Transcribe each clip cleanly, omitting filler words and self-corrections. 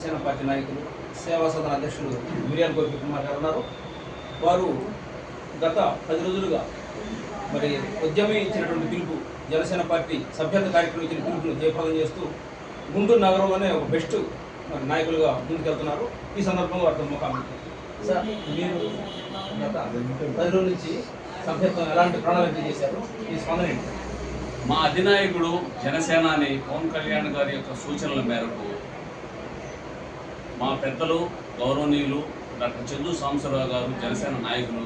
Janasena party నాయకులు సేవా సదన అధ్యక్షులు మిరియాల గోపి కుమార్ గారు ఉన్నారు. వారు గత 10 రోజులుగా మరి ఉద్యమం ఇచ్చినటువంటి పిలుపు, జనసేన పార్టీ సభ్యత కార్యక్రమం ఇచ్చిన పిలుపును జయప్రదం చేస్తూ గుంటూరు నగరంలోనే ఒక బెస్ట్ మరి నాయకులుగా ముందుకెళ్తున్నారు. ఈ సందర్భంగా వారితో ముఖాము. సార్, మీరు గత 10 రోజుల నుంచి సభ్యత్వం ఎలాంటి ప్రణాళిక చేశారు? ఈ స్పందన ఏంటి? మా అధినాయకుడు జనసేనాని పవన్ కళ్యాణ్ గారి యొక్క సూచనల మేరకు మా పెద్దలు గౌరవనీయులు డాక్టర్ చందు సాంబశివరావు గారు, జనసేన నాయకులు,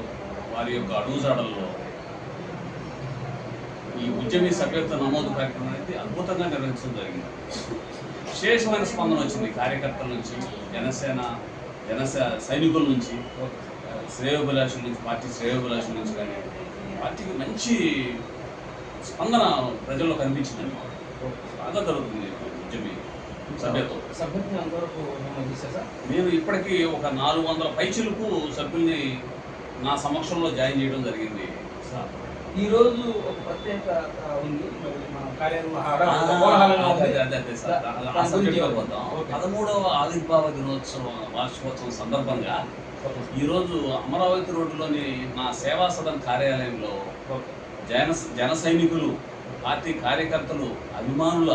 వారి యొక్క అడుగుజాడల్లో ఈ ఉద్యమీ సభ్యత్వ నమోదు కార్యక్రమం అనేది అద్భుతంగా నిర్వహించడం జరిగింది. విశేషమైన స్పందన వచ్చింది కార్యకర్తల నుంచి, సైనికుల నుంచి, శ్రేయోభిలాషుల నుంచి, పార్టీ శ్రేయోభిలాషుల నుంచి కానీ పార్టీకి మంచి స్పందన ప్రజల్లో కనిపించిందండి. బాగా జరుగుతుంది ఉద్యమీ సభ్యత్వం. నేను ఇప్పటికీ ఒక 400 పైచిలకు సభ్యుల్ని నా సమక్షంలో జాయిన్ చేయడం జరిగింది. ఈరోజు ఒక ప్రత్యేక ఉంది, 13వ ఆవిర్భావ దినోత్సవం వార్షికోత్సవం సందర్భంగా ఈరోజు అమరావతి రోడ్డులోని నా సేవా సదన్ కార్యాలయంలో జన సైనికులు, పార్టీ కార్యకర్తలు, అభిమానుల,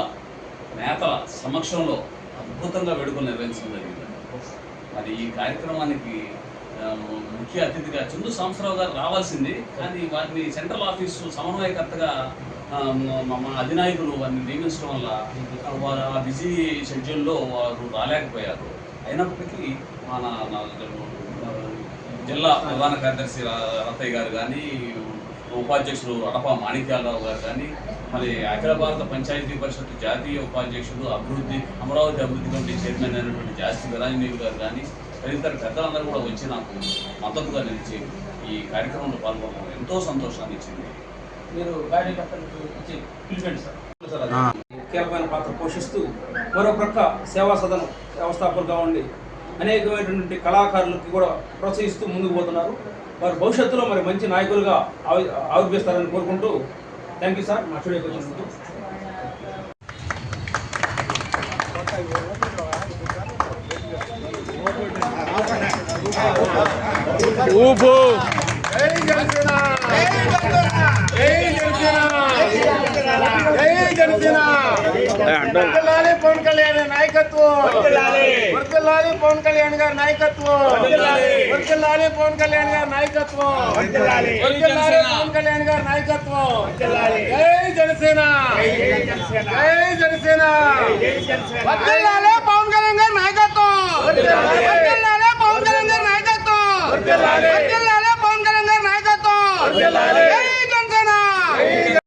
నేతల సమక్షంలో అద్భుతంగా వేడుకలు నిర్వహించడం జరిగింది. మరి ఈ కార్యక్రమానికి ముఖ్య అతిథిగా చందు సాంబశివరావు గారు రావాల్సింది, కానీ వారిని సెంట్రల్ ఆఫీసు సమన్వయకర్తగా మా అధినాయకులు వారిని నియమించడం వల్ల వారు ఆ బిజీ షెడ్యూల్లో వారు రాలేకపోయారు. అయినప్పటికీ మన జిల్లా ప్రధాన కార్యదర్శి రత్తయ్య గారు కానీ, ఉపాధ్యక్షులు అడపా మాణిక్యాలరావు గారు కానీ, మరి అఖిల భారత పంచాయతీ పరిషత్ జాతీయ ఉపాధ్యక్షుడు, అమరావతి అభివృద్ధి కమిటీ చైర్మన్ అయినటువంటి జాస్తి విరాజనీయులు గారు కానీ, తదితర పెద్దలందరూ కూడా వచ్చి నాకు మద్దతుగా నిలిచి ఈ కార్యక్రమంలో పాల్గొనడం ఎంతో సంతోషాన్ని ఇచ్చింది. మీరు కార్యకర్తలకు ఇచ్చే పిలిపండి సార్. కీలకమైన పాత్ర పోషిస్తూ మరో ప్రక్క సేవా సదనం వ్యవస్థాపకులుగా ఉండి అనేకమైనటువంటి కళాకారులకి కూడా ప్రోత్సహిస్తూ ముందుకు పోతున్నారు. వారు భవిష్యత్తులో మరి మంచి నాయకులుగా ఆవిర్భిస్తారని కోరుకుంటూ థ్యాంక్ యూ సార్. మా స్టూడియోకి వచ్చినందుకు. పవన్ కళ్యాణ్ నాయకత్వం, వర్ధిల్లాలి పవన్ కళ్యాణ్ గారి నాయకత్వం, వర్ధిల్లాలి పవన్ కళ్యాణ్ గారి నాయకత్వం, వర్ధిల్లాలి పవన్ కళ్యాణ్ గారి నాయకత్వం. జై జనసేన, జై జనసేన, వర్ధిల్లాలి పవన్ కళ్యాణ్ గారి నాయకత్వం, వర్ధిల్లాలి పవన్ కళ్యాణ్ గారి నాయకత్వం, వర్ధిల్లాలి